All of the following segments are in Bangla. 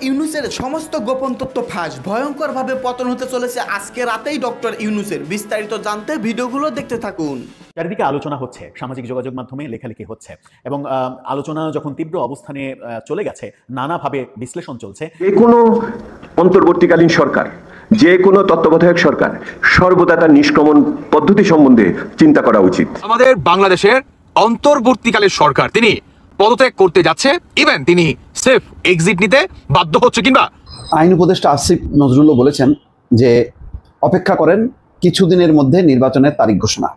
ইউনূসের সমস্ত গোপন তথ্য ফাঁস, ভয়ঙ্করভাবে পতন হতে চলেছে আজকে রাতেই ডক্টর ইউনূসের। বিস্তারিত জানতে ভিডিওগুলো দেখতে থাকুন। চারিদিকে আলোচনা হচ্ছে, সামাজিক যোগাযোগ মাধ্যমে লেখালেখি হচ্ছে এবং আলোচনা যখন তীব্র অবস্থানে চলে গেছে, নানাভাবে বিশ্লেষণ চলছে। যে কোনো অন্তর্বর্তীকালীন সরকার, যে কোনো তত্ত্বাবধায়ক সরকার সর্বদা তার নিষ্ক্রমণ পদ্ধতি সম্বন্ধে চিন্তা করা উচিত। আমাদের বাংলাদেশের অন্তর্বর্তীকালীন সরকার তিনি পদত্যাগ করতে যাচ্ছে, ইভেন তিনি সেফ এক্সিট নিতে বাধ্য হচ্ছে। কিংবা আইন উপদেষ্টা আসিফ নজরুলও বলেছেন যে অপেক্ষা করেন, কিছুদিনের মধ্যে নির্বাচনের তারিখ ঘোষণা।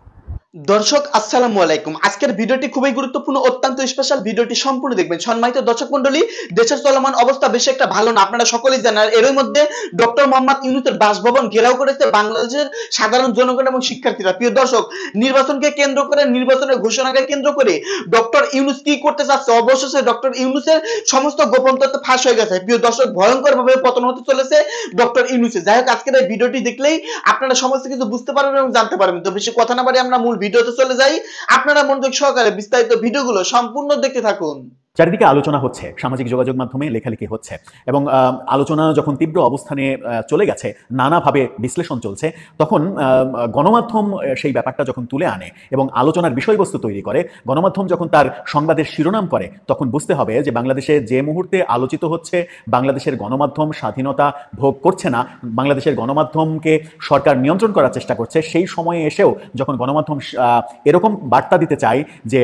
দর্শক আসসালামু আলাইকুম। আজকের ভিডিওটি খুবই গুরুত্বপূর্ণ, অত্যন্ত স্পেশাল। ভিডিওটি সম্পূর্ণ দেখবেন। সম্মানিত দর্শক মণ্ডলী, দেশের চলমান অবস্থা বেশি একটা ভালো না, আপনারা সকলেই জানেন। এর মধ্যে ডক্টর মোহাম্মদ ইউনূসের বাসভবন ঘেরাও করেছে বাংলাদেশের সাধারণ জনগণ এবং শিক্ষার্থীরা। প্রিয় দর্শক, নির্বাচনকে কেন্দ্র করে, নির্বাচনের ঘোষণাকে কেন্দ্র করে ডক্টর ইউনূস কি করতে চাচ্ছে, অবশেষে ডক্টর ইউনূসের সমস্ত গোপন তথ্য ফাঁস হয়ে গেছে। প্রিয় দর্শক, ভয়ঙ্করভাবে পতন হতে চলেছে ডক্টর ইউনূসের। যাই হোক, আজকের এই ভিডিওটি দেখলেই আপনারা সমস্ত কিছু বুঝতে পারবেন এবং জানতে পারবেন। তো বেশি কথা না বাড়িয়ে আমরা মূল ভিডিওতে চলে যাই। আপনারা মনোযোগ সহকারে বিস্তারিত ভিডিওগুলো সম্পূর্ণ দেখতে থাকুন। চারিদিকে আলোচনা হচ্ছে, সামাজিক যোগাযোগ মাধ্যমে লেখালেখি হচ্ছে এবং আলোচনা যখন তীব্র অবস্থানে চলে গেছে, নানাভাবে বিশ্লেষণ চলছে, তখন গণমাধ্যম সেই ব্যাপারটা যখন তুলে আনে এবং আলোচনার বিষয়বস্তু তৈরি করে, গণমাধ্যম যখন তার সংবাদের শিরোনাম করে, তখন বুঝতে হবে যে বাংলাদেশে যে মুহূর্তে আলোচিত হচ্ছে বাংলাদেশের গণমাধ্যম স্বাধীনতা ভোগ করছে না, বাংলাদেশের গণমাধ্যমকে সরকার নিয়ন্ত্রণ করার চেষ্টা করছে, সেই সময়ে এসেও যখন গণমাধ্যম এরকম বার্তা দিতে চায় যে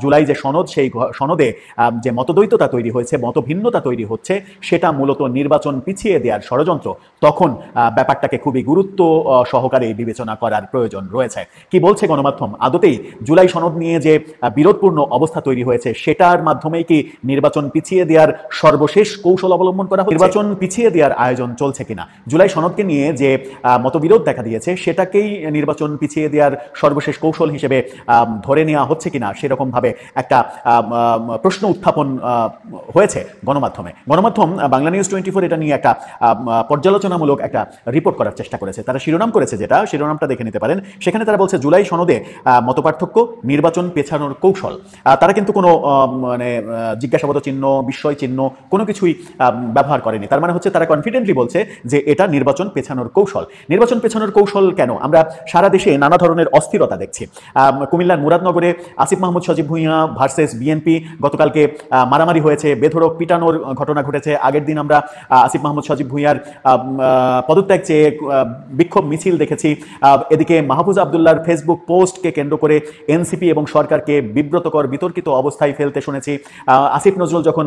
জুলাই যে সনদ, সেই সনদে যে মতদ্বৈততা তৈরি হয়েছে, মতভিন্নতা তৈরি হচ্ছে, সেটা মূলত নির্বাচন পিছিয়ে দেওয়ার ষড়যন্ত্র, তখন ব্যাপারটাকে খুবই গুরুত্ব সহকারে বিবেচনা করার প্রয়োজন রয়েছে। কি বলছে গণমাধ্যম? আদতেই জুলাই সনদ নিয়ে যে বিরোধপূর্ণ অবস্থা তৈরি হয়েছে, সেটার মাধ্যমেই কি নির্বাচন পিছিয়ে দেওয়ার সর্বশেষ কৌশল অবলম্বন করা হচ্ছে? নির্বাচন পিছিয়ে দেওয়ার আয়োজন চলছে কিনা? জুলাই সনদকে নিয়ে যে মতবিরোধ দেখা দিয়েছে, সেটাকেই নির্বাচন পিছিয়ে দেওয়ার সর্বশেষ কৌশল হিসেবে ধরে নেওয়া হচ্ছে কিনা, সেরকমভাবে একটা প্রশ্ন উত্থাপন হয়েছে গণমাধ্যমে। গণমাধ্যম বাংলা নিউজ 24 এটা নিয়ে একটা পর্যালোচনামূলক একটা রিপোর্ট করার চেষ্টা করেছে। তারা শিরোনাম করেছে, যেটা শিরোনামটা দেখে নিতে পারেন। সেখানে তারা বলছে জুলাই সনদে মতপার্থক্য, নির্বাচন পেছানোর কৌশল। তারা কিন্তু কোনো মানে জিজ্ঞাসাবাদ চিহ্ন, বিস্ময় চিহ্ন কোনো কিছুই ব্যবহার করেনি। তার মানে হচ্ছে তারা কনফিডেন্টলি বলছে যে এটা নির্বাচন পেছানোর কৌশল। নির্বাচন পেছানোর কৌশল কেন? আমরা সারা দেশে নানা ধরনের অস্থিরতা দেখছি। কুমিল্লার মুরাদনগরে আসিফ মাহমুদ সজীব ভুঁইয়া ভার্সেস বিএনপি, গতকালকে মারামারি হয়েছে, বেধড়ক পিটানোর ঘটনা ঘটেছে। আগের দিন আমরা আসিফ মাহমুদ সজীব ভুঁইয়ার পদত্যাগ চেয়ে বিক্ষোভ মিছিল দেখেছি। এদিকে মাহফুজ আবদুল্লাহর ফেসবুক পোস্টকে কেন্দ্র করে এনসিপি এবং সরকারকে বিব্রতকর বিতর্কিত অবস্থায় ফেলতে শুনেছি। আসিফ নজরুল যখন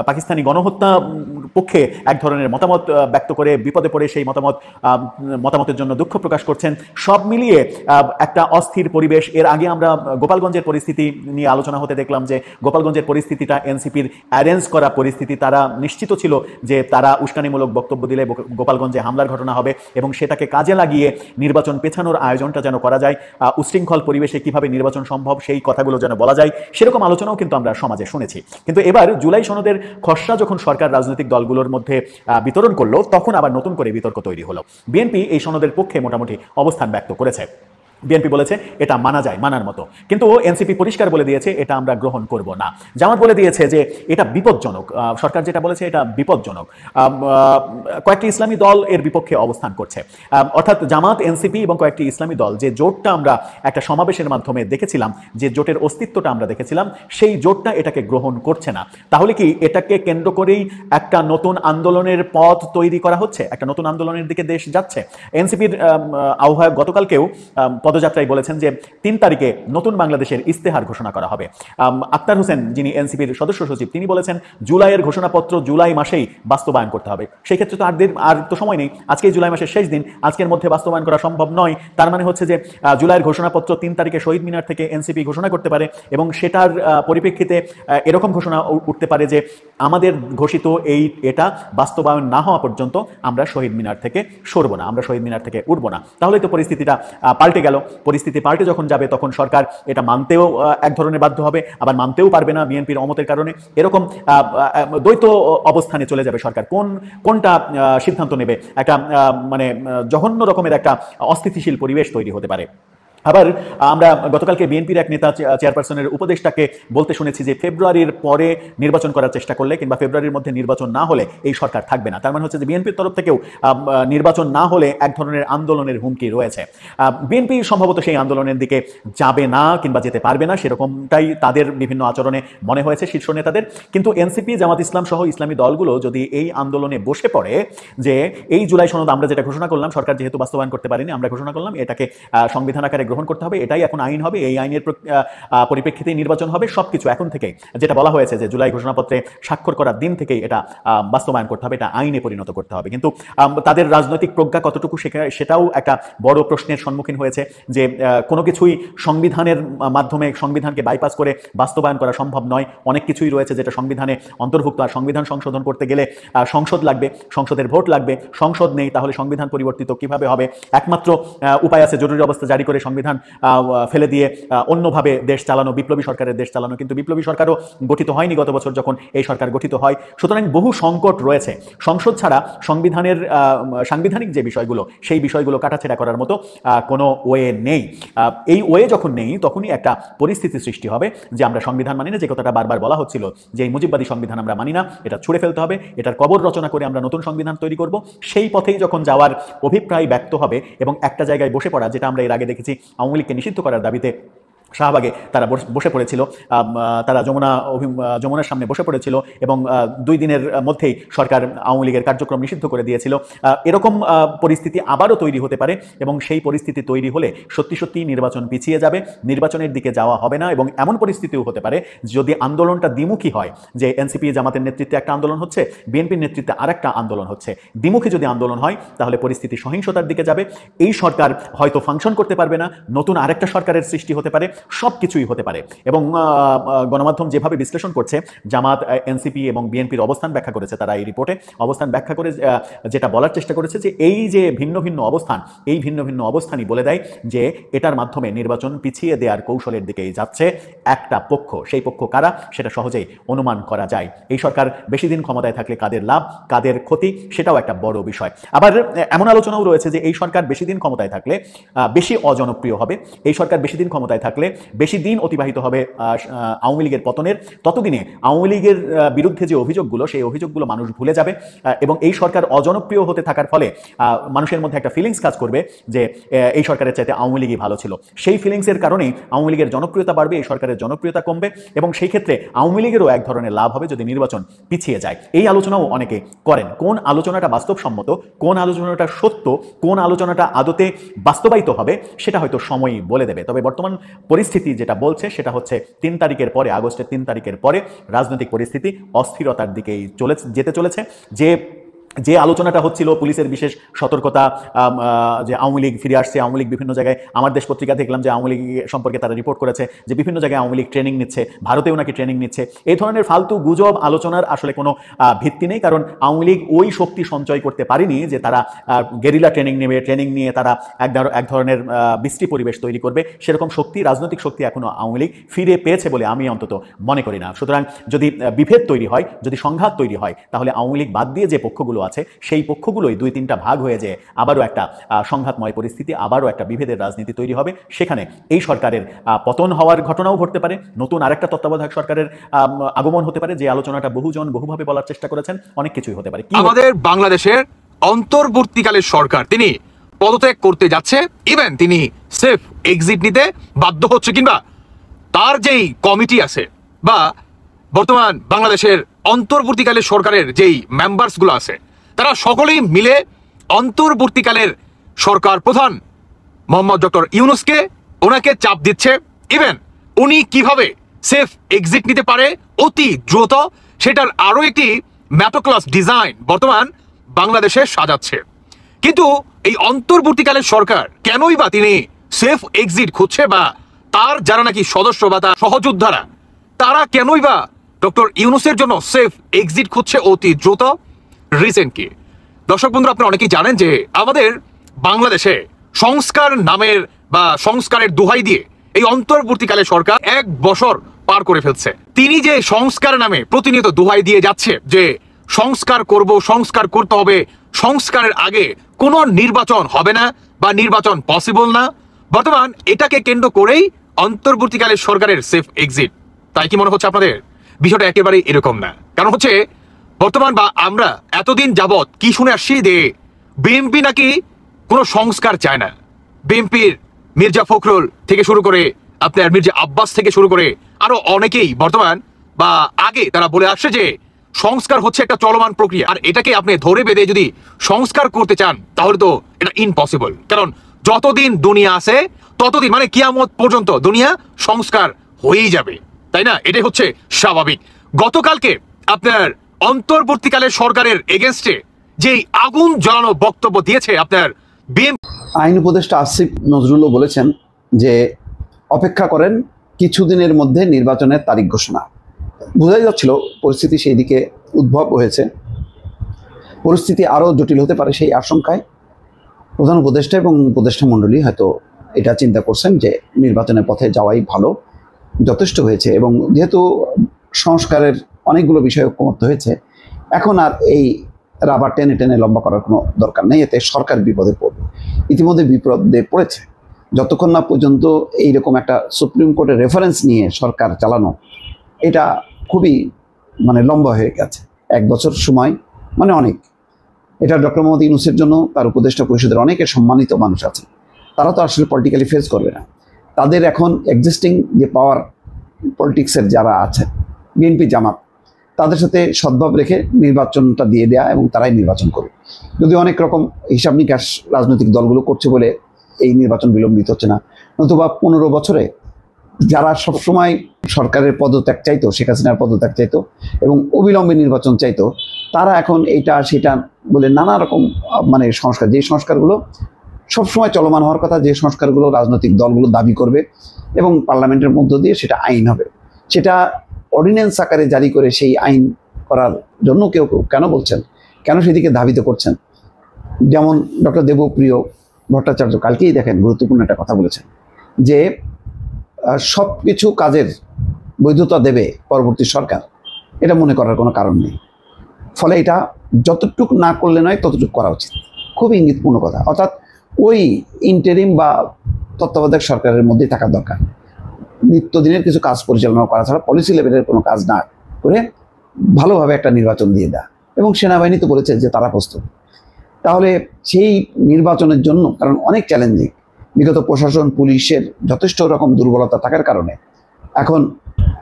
পাকিস্তানি গণহত্যা পক্ষে এক ধরনের মতামত ব্যক্ত করে বিপদে পড়ে সেই মতামতের জন্য দুঃখ প্রকাশ করছেন। সব মিলিয়ে একটা অস্থির পরিবেশ। এর আগে আমরা গোপালগঞ্জের পরিস্থিতি নিয়ে আলোচনা হতে দেখলাম যে গোপালগঞ্জের পরিস্থিতিটা এনসিপির অ্যারেঞ্জ করা পরিস্থিতি। তারা নিশ্চিত ছিল যে তারা উস্কানিমূলক বক্তব্য দিলে গোপালগঞ্জে হামলার ঘটনা হবে এবং সেটাকে কাজে লাগিয়ে নির্বাচন পেছানোর আয়োজনটা যেন করা যায়, উশৃঙ্খল পরিবেশে কিভাবে নির্বাচন সম্ভব সেই কথাগুলো যেন বলা যায়, সেরকম আলোচনাও কিন্তু আমরা সমাজে শুনেছি। কিন্তু এবার জুলাই সনদের খসড়া যখন সরকার রাজনৈতিক দলগুলোর মধ্যে বিতরণ করলো, তখন আবার নতুন করে বিতর্ক তৈরি হলো। বিএনপি এই সনদের পক্ষে মোটামুটি অবস্থান ব্যক্ত করেছে। বিএনপি বলেছে এটা মানা যায়, মানার মতো, কিন্তু এনসিপি পরিষ্কার বলে দিয়েছে এটা আমরা গ্রহণ করব না। জামাত বলে দিয়েছে যে এটা বিপজ্জনক। সরকার যেটা বলেছে এটা বিপজ্জনক। কয়েকটি ইসলামী দল এর বিপক্ষে অবস্থান করছে। অর্থাৎ জামাত, এনসিপি এবং কয়েকটি ইসলামী দল, যে জোটটা আমরা একটা সমাবেশের মাধ্যমে দেখেছিলাম, যে জোটের অস্তিত্বটা আমরা দেখেছিলাম, সেই জোটটা এটাকে গ্রহণ করছে না। তাহলে কি এটাকে কেন্দ্র করেই একটা নতুন আন্দোলনের পথ তৈরি করা হচ্ছে? একটা নতুন আন্দোলনের দিকে দেশ যাচ্ছে। এনসিপির আহ্বায়ক গতকালকেও পদযাত্রায় বলেছেন যে 3 তারিখে নতুন বাংলাদেশের ইস্তেহার ঘোষণা করা হবে। আক্তার হোসেন, যিনি এনসিপির সদস্য সচিব, তিনি বলেছেন জুলাইয়ের ঘোষণাপত্র জুলাই মাসেই বাস্তবায়ন করতে হবে। সেই ক্ষেত্রে তো আর তো সময় নেই, আজকেই জুলাই মাসের শেষ দিন, আজকের মধ্যে বাস্তবায়ন করা সম্ভব নয়। তার মানে হচ্ছে যে জুলাইয়ের ঘোষণাপত্র 3 তারিখে শহীদ মিনার থেকে এনসিপি ঘোষণা করতে পারে এবং সেটার পরিপ্রেক্ষিতে এরকম ঘোষণা উঠতে পারে যে আমাদের ঘোষিত এটা বাস্তবায়ন না হওয়া পর্যন্ত আমরা শহীদ মিনার থেকে সরব না, আমরা শহীদ মিনার থেকে উঠব না। তাহলে তো পরিস্থিতিটা পাল্টে গেল। পরিস্থিতি পাল্টে যখন যাবে, তখন সরকার এটা মানতেও এক ধরনের বাধ্য হবে, আবার মানতেও পারবে না বিএনপির অমতের কারণে। এরকম দ্বৈত অবস্থানে চলে যাবে সরকার। কোনটা সিদ্ধান্ত নেবে? একটা মানে জঘন্য রকমের একটা অস্থিতিশীল পরিবেশ তৈরি হতে পারে। আবার আমরা গতকালকে বিএনপির এক নেতা চেয়ারপারসনের উপদেষ্টাকে বলতে শুনেছি যে ফেব্রুয়ারির পরে নির্বাচন করার চেষ্টা করলে কিংবা ফেব্রুয়ারির মধ্যে নির্বাচন না হলে এই সরকার থাকবে না। তার মানে হচ্ছে যে বিএনপির তরফ থেকেও নির্বাচন না হলে এক ধরনের আন্দোলনের হুমকি রয়েছে। বিএনপি সম্ভবত সেই আন্দোলনের দিকে যাবে না কিংবা যেতে পারবে না, সেরকমটাই তাদের বিভিন্ন আচরণে মনে হয়েছে শীর্ষ নেতাদের। কিন্তু এনসিপি, জামাত ইসলাম সহ ইসলামী দলগুলো যদি এই আন্দোলনে বসে পড়ে যে এই জুলাই সনদ আমরা যেটা ঘোষণা করলাম, সরকার যেহেতু বাস্তবায়ন করতে পারেনি, আমরা ঘোষণা করলাম এটাকে সংবিধান আকারে গ্রহণ করতে হবে, এটাই এখন আইন হবে, এই আইনের পরিপ্রেক্ষিতে নির্বাচন হবে, সবকিছু এখন থেকে যেটা বলা হয়েছে যে জুলাই ঘোষণাপত্রে স্বাক্ষর করার দিন থেকেই এটা বাস্তবায়ন করতে হবে, এটা আইনে পরিণত করতে হবে। কিন্তু তাদের রাজনৈতিক প্রজ্ঞা কতটুকু সেটাও একটা বড় প্রশ্নের সম্মুখীন হয়েছে যে কোনো কিছুই সংবিধানের মাধ্যমে, সংবিধানকে বাইপাস করে বাস্তবায়ন করা সম্ভব নয়। অনেক কিছুই রয়েছে যেটা সংবিধানে অন্তর্ভুক্ত, আর সংবিধান সংশোধন করতে গেলে সংসদ লাগবে, সংসদের ভোট লাগবে, সংসদ নেই, তাহলে সংবিধান পরিবর্তিত কিভাবে হবে? একমাত্র উপায় আছে জরুরি অবস্থা জারি করে সংবিধান ফেলে দিয়ে অন্যভাবে দেশ চালানো, বিপ্লবী সরকারের দেশ চালানো। কিন্তু বিপ্লবী সরকারও গঠিত হয়নি গত বছর যখন এই সরকার গঠিত হয়। সুতরাং বহু সংকট রয়েছে। সংসদ ছাড়া সংবিধানের সাংবিধানিক যে বিষয়গুলো, সেই বিষয়গুলো কাটাছেড়া করার মতো কোনো ওয়ে নেই। এই ওয়ে যখন নেই তখনই একটা পরিস্থিতি সৃষ্টি হবে যে আমরা সংবিধান মানি না, যে কথাটা বারবার বলা হচ্ছিল যে এই মুজিববাদী সংবিধান আমরা মানি না, এটা ছুঁড়ে ফেলতে হবে, এটার কবর রচনা করে আমরা নতুন সংবিধান তৈরি করব। সেই পথেই যখন যাওয়ার অভিপ্রায় ব্যক্ত হবে এবং একটা জায়গায় বসে পড়া, যেটা আমরা এর আগে দেখেছি আওয়ামী লীগকে নিষিদ্ধ করার দাবিতে শাহবাগে তারা বসে পড়েছিল, তারা যমুনার সামনে বসে পড়েছিল এবং 2 দিনের মধ্যেই সরকার আওয়ামী লীগের কার্যক্রম নিষিদ্ধ করে দিয়েছিল। এরকম পরিস্থিতি আবারও তৈরি হতে পারে এবং সেই পরিস্থিতি তৈরি হলে সত্যি সত্যি নির্বাচন পিছিয়ে যাবে, নির্বাচনের দিকে যাওয়া হবে না। এবং এমন পরিস্থিতিও হতে পারে যদি আন্দোলনটা দ্বিমুখী হয়, যে এনসিপি জামাতের নেতৃত্বে একটা আন্দোলন হচ্ছে, বিএনপির নেতৃত্বে আরেকটা আন্দোলন হচ্ছে, দ্বিমুখী যদি আন্দোলন হয় তাহলে পরিস্থিতি সহিংসতার দিকে যাবে। এই সরকার হয়তো ফাংশন করতে পারবে না, নতুন আরেকটা সরকারের সৃষ্টি হতে পারে, সব কিছুই হতে পারে। এবং গণমাধ্যম যেভাবে বিশ্লেষণ করছে, জামাত, এনসিপি এবং বিএনপির অবস্থান ব্যাখ্যা করেছে, তারা এই রিপোর্টে অবস্থান ব্যাখ্যা করে যেটা বলার চেষ্টা করেছে যে এই যে ভিন্ন ভিন্ন অবস্থান, এই ভিন্ন ভিন্ন অবস্থানই বলে দেয় যে এটার মাধ্যমে নির্বাচন পিছিয়ে দেওয়ার কৌশলের দিকেই যাচ্ছে একটা পক্ষ। সেই পক্ষ কারা সেটা সহজেই অনুমান করা যায়। এই সরকার বেশি দিন ক্ষমতায় থাকলে কাদের লাভ কাদের ক্ষতি, সেটাও একটা বড় বিষয়। আবার এমন আলোচনাও রয়েছে যে এই সরকার বেশি দিন ক্ষমতায় থাকলে বেশি অজনপ্রিয় হবে, এই সরকার বেশি দিন ক্ষমতায় থাকলে বেশি দিন অতিবাহিত হবে আওয়ামী লীগের পতনের, ততদিনে আওয়ামী লীগের বিরুদ্ধে যে অভিযোগগুলো, সেই অভিযোগগুলো মানুষ ভুলে যাবে এবং এই সরকার অজনপ্রিয় হতে থাকার ফলে মানুষের মধ্যে একটা ফিলিংস কাজ করবে যে এই সরকারের চাইতে আওয়ামী লীগই ভালো ছিল। সেই ফিলিংসের কারণেই আওয়ামী লীগের জনপ্রিয়তা বাড়বে, এই সরকারের জনপ্রিয়তা কমবে এবং সেই ক্ষেত্রে আওয়ামী লীগেরও এক ধরনের লাভ হবে যদি নির্বাচন পিছিয়ে যায়। এই আলোচনাও অনেকে করেন। কোন আলোচনাটা বাস্তবসম্মত, কোন আলোচনাটা সত্য, কোন আলোচনাটা আদতে বাস্তবায়িত হবে সেটা হয়তো সময়ই বলে দেবে। তবে বর্তমান পরিস্থিতি যেটা বলছে সেটা হচ্ছে 3 তারিখের পরে, আগস্টের 3 তারিখের পরে রাজনৈতিক পরিস্থিতি অস্থিরতার দিকেই যেতে চলেছে। যে আলোচনাটা হচ্ছিল পুলিশের বিশেষ সতর্কতা, যে আওয়ামী লীগ ফিরে আসছে, আওয়ামী লীগ বিভিন্ন জায়গায়, আমার দেশ পত্রিকা দেখলাম যে আওয়ামী লীগ সম্পর্কে তারা রিপোর্ট করেছে যে বিভিন্ন জায়গায় আওয়ামী লীগ ট্রেনিং নিচ্ছে, ভারতেও নাকি ট্রেনিং নিচ্ছে। এই ধরনের ফালতু গুজব আলোচনার আসলে কোনো ভিত্তি নেই, কারণ আওয়ামী লীগ ওই শক্তি সঞ্চয় করতে পারেনি যে তারা গেরিলা ট্রেনিং নেবে, ট্রেনিং নিয়ে তারা এক ধরনের বৃষ্টি পরিবেশ তৈরি করবে। সেরকম শক্তি, রাজনৈতিক শক্তি এখনো আওয়ামী লীগ ফিরে পেয়েছে বলে আমি অন্তত মনে করি না। সুতরাং যদি বিভেদ তৈরি হয়, যদি সংঘাত তৈরি হয়, তাহলে আওয়ামী লীগ বাদ দিয়ে যে পক্ষগুলো আছে সেই পক্ষগুলোই 2-3টা ভাগ হয়ে যায়, আবারও একটা সংঘাতময় পরিস্থিতি, আবারও একটা বিভেদের রাজনীতি তৈরি হবে। সেখানে এই সরকারের পতন হওয়ার ঘটনাও ঘটতে পারে, নতুন আরেকটা তত্ত্বাবধায়ক সরকারের আগমন হতে পারে, যে আলোচনাটা বহুজন বহুভাবে বলার চেষ্টা করেছেন, অনেক কিছুই হতে পারে। আমাদের বাংলাদেশের অন্তর্বর্তীকালের সরকার তিনি পদত্যাগ করতে যাচ্ছে, ইভেন তিনি সেফ এক্সিট নিতে বাধ্য হচ্ছে, কিংবা তার যেই কমিটি আছে বা বর্তমান বাংলাদেশের অন্তর্বর্তীকালের সরকারের যেই মেম্বার্স গুলো আছে, তারা সকলেই মিলে অন্তর্বর্তীকালের সরকার প্রধান মোহাম্মদ ডক্টর ইউনূসকে ওনাকে চাপ দিচ্ছে, ইভেন উনি কিভাবে সেফ এক্সিট নিতে পারে অতি দ্রুত, সেটার আরো একটি ম্যাটোক্লাস ডিজাইন বর্তমান বাংলাদেশে সাজাচ্ছে। কিন্তু এই অন্তর্বর্তীকালের সরকার কেনই বা তিনি সেফ এক্সিট খুঁজছে, বা তার যারা নাকি সদস্য বা তার সহযোদ্ধারা, তারা কেনই বা ডক্টর ইউনূসের জন্য সেফ এক্সিট খুঁজছে অতি দ্রুত? রিজন কি? দর্শক বন্ধুরা, আপনারা অনেকেই জানেন যে আমাদের বাংলাদেশে সংস্কার নামের বা সংস্কারের দোহাই দিয়ে এই অন্তর্বর্তীকালে সরকার 1 বছর পার করে ফেলছে। তিনি যে সংস্কার নামে প্রতিনিয়ত দোহাই দিয়ে যাচ্ছে যে সংস্কার করব, সংস্কার করতে হবে, সংস্কারের আগে কোনো নির্বাচন হবে না বা নির্বাচন পসিবল না, বর্তমান এটাকে কেন্দ্র করেই অন্তর্বর্তীকালে সরকারের সেফ এক্সিট। তাই কি মনে হচ্ছে আপনাদের? বিষয়টা একেবারে এরকম না। কারণ হচ্ছে বর্তমান বা আমরা এতদিন যাবৎ কি শুনে আসছি যে বিএনপি নাকি কোনো সংস্কার চায় না। বিএনপির মির্জা ফখরুল থেকে শুরু করে আপনার মির্জা আব্বাস থেকে শুরু করে আরো অনেকেই বর্তমান বা আগে তারা বলে আসছে যে সংস্কার হচ্ছে একটা চলমান প্রক্রিয়া, আর এটাকে আপনি ধরে বেঁধে যদি সংস্কার করতে চান তাহলে তো এটা ইম্পসিবল। কারণ যতদিন দুনিয়া আছে ততদিন মানে কিয়ামত পর্যন্ত দুনিয়া সংস্কার হয়েই যাবে, তাই না? এটাই হচ্ছে স্বাভাবিক। গতকালকে আপনার অন্তর্বর্তীকালে সরকারের এগেনস্টে যেই আগুন জ্বালানো বক্তব্য দিয়েছে আপনার বিএনপি আইন উপদেষ্টা আসিফ নজরুলও বলেছেন যে অপেক্ষা করেন, কিছুদিনের মধ্যে নির্বাচনের তারিখ ঘোষণা। বোঝাই যাচ্ছিল পরিস্থিতি সেই দিকে উদ্ভব হয়েছে, পরিস্থিতি আরও জটিল হতে পারে সেই আশঙ্কায় প্রধান উপদেষ্টা এবং উপদেষ্টা মণ্ডলী হয়তো এটা চিন্তা করছেন যে নির্বাচনের পথে যাওয়াই ভালো, যথেষ্ট হয়েছে। এবং যেহেতু সংস্কারের অনেকগুলো বিষয় ঐক্যমত্য হয়েছে, এখন আর এই রাবার টেনে টেনে লম্বা করার কোনো দরকার নেই, এতে সরকার বিপদে পড়বে। ইতিমধ্যে বিপদে পড়েছে। যতক্ষণ না পর্যন্ত এইরকম একটা সুপ্রিম কোর্টের রেফারেন্স নিয়ে সরকার চালানো, এটা খুবই লম্বা হয়ে গেছে। 1 বছর সময় অনেক। এটা ডক্টর মোহাম্মদ ইউনূসের জন্য তার উপদেষ্টা পরিষদের অনেকে সম্মানিত মানুষ আছে, তারা তো আসলে পলিটিক্যালি ফেস করবে না। তাদের এখন এক্সিস্টিং যে পাওয়ার পলিটিক্সের যারা আছে, বিএনপি জামাত, তাদের সাথে সদ্ভাব রেখে নির্বাচনটা দিয়ে দেয়া এবং তারাই নির্বাচন করবে। যদি অনেক রকম হিসাব নিকাশ রাজনৈতিক দলগুলো করছে বলে এই নির্বাচন বিলম্বিত হচ্ছে না, নতুবা 15 বছরে যারা সবসময় সরকারের পদত্যাগ চাইতো, শেখ হাসিনার পদত্যাগ চাইতো এবং অবিলম্বে নির্বাচন চাইতো, তারা এখন এইটা সেটা বলে নানা রকম সংস্কার, যে সংস্কারগুলো সবসময় চলমান হওয়ার কথা, যে সংস্কারগুলো রাজনৈতিক দলগুলো দাবি করবে এবং পার্লামেন্টের মধ্য দিয়ে সেটা আইন হবে, সেটা অর্ডিন্যান্স আকারে জারি করে সেই আইন করার জন্য কেউ কেন বলছেন, কেন সেদিকে ধাবিত করছেন? যেমন ডক্টর দেবপ্রিয় ভট্টাচার্য কালকেই দেখেন গুরুত্বপূর্ণ একটা কথা বলেছেন যে সব কিছু কাজের বৈধতা দেবে পরবর্তী সরকার, এটা মনে করার কোনো কারণ নেই। ফলে এটা যতটুকু না করলে নয় ততটুকু করা উচিত। খুব ইঙ্গিতপূর্ণ কথা। অর্থাৎ ওই ইন্টারিম বা তত্ত্বাবধায়ক সরকারের মধ্যেই থাকা দরকার। নিত্যদিনের কিছু কাজ পরিচালনা করা ছাড়া পলিসি লেভেলের কোনো কাজ না করে ভালোভাবে একটা নির্বাচন দিয়ে দেয়। এবং সেনাবাহিনী তো বলেছে যে তারা প্রস্তুত। তাহলে সেই নির্বাচনের জন্য, কারণ অনেক চ্যালেঞ্জিং, বিগত প্রশাসন পুলিশের যথেষ্ট রকম দুর্বলতা থাকার কারণে এখন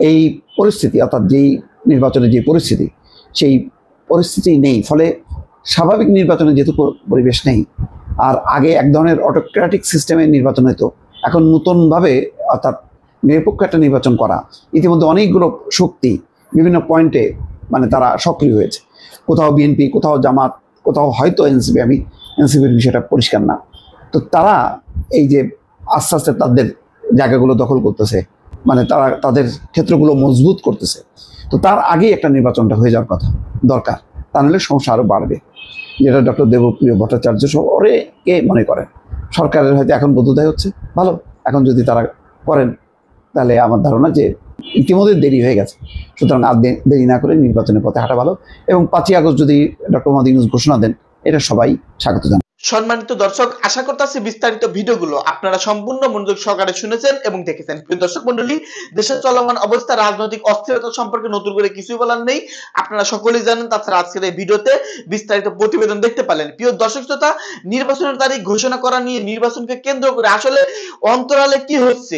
এই পরিস্থিতি, অর্থাৎ যেই নির্বাচনের যে পরিস্থিতি, সেই পরিস্থিতি নেই। ফলে স্বাভাবিক নির্বাচনের যেহেতু পরিবেশ নেই, আর আগে এক ধরনের অটোক্র্যাটিক সিস্টেমের নির্বাচন হতো, এখন নতুনভাবে অর্থাৎ নিরপেক্ষ একটা নির্বাচন করা, ইতিমধ্যে অনেকগুলো শক্তি বিভিন্ন পয়েন্টে তারা সক্রিয় হয়েছে। কোথাও বিএনপি, কোথাও জামাত, কোথাও হয়তো এনসিপি, আমি এনসিপির বিষয়টা পরিষ্কার না। তো তারা এই যে আস্তে আস্তে তাদের জায়গাগুলো দখল করতেছে, তারা তাদের ক্ষেত্রগুলো মজবুত করতেছে। তো তার আগেই একটা নির্বাচনটা হয়ে যাওয়ার কথা দরকার, তা নাহলে সমস্যা আরও বাড়বে, যেটা ডক্টর দেবপ্রিয় ভট্টাচার্য কে মনে করেন। সরকারের হয়তো এখন বোধোদয় হচ্ছে ভালো, এখন যদি তারা করেন তাহলে আমার ধারণা যে ইতিমধ্যে দেরি হয়ে গেছে, সুতরাং আর দেরি না করে নির্বাচনের পথে হাঁটা ভালো। এবং 5ই আগস্ট যদি ডক্টর মোহাম্মদ ইউনূস ঘোষণা দেন, এটা সবাই স্বাগত জানায়। সম্মানিত দর্শক, আশা করতেছি বিস্তারিত ভিডিওগুলো আপনারা সম্পূর্ণ মনোযোগ সহকারে শুনেছেন এবং দেখেছেন। প্রিয় দর্শক মণ্ডলী, দেশের চলমান অবস্থা, রাজনৈতিক অস্থিরতা সম্পর্কে নতুন করে কিছুই বলার নেই, আপনারা সকলেই জানেন। তাছাড়া আজকের এই ভিডিওতে বিস্তারিত প্রতিবেদন দেখতে পারলেন। প্রিয় দর্শক শ্রোতা, নির্বাচনের তারিখ ঘোষণা করা নিয়ে, নির্বাচনকে কেন্দ্র করে আসলে অন্তরালে কি হচ্ছে,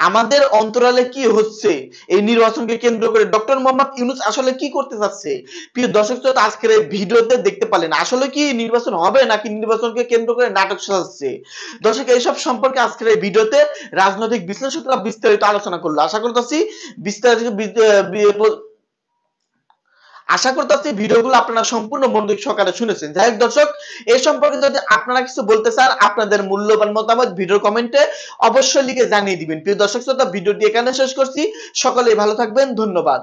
আমাদের অন্তরালে কি হচ্ছে, এই নির্বাচনকে কেন্দ্র করে ডক্টর মোহাম্মদ ইউনূস আসলে কি করতে চাচ্ছে, প্রিয় দর্শক শ্রোতা আজকের এই ভিডিওতে দেখতে পারলেন। আসলে কি নির্বাচন হবে নাকি নির্বাচনকে কেন্দ্র করে নাটক সাজাচ্ছে? দর্শক, এইসব সম্পর্কে আজকের এই ভিডিওতে রাজনৈতিক বিশ্লেষকরা বিস্তারিত আলোচনা করলো। আশা করতেছি ভিডিওগুলো আপনারা সম্পূর্ণ মনোযোগ সহকারে শুনেছেন। যাই হোক দর্শক, এই সম্পর্কে যদি আপনারা কিছু বলতে চান, আপনাদের মূল্যবান মতামত ভিডিওর কমেন্টে অবশ্যই লিখে জানিয়ে দিবেন। প্রিয় দর্শক শ্রোতা, ভিডিওটি এখানে শেষ করছি। সকলেই ভালো থাকবেন, ধন্যবাদ।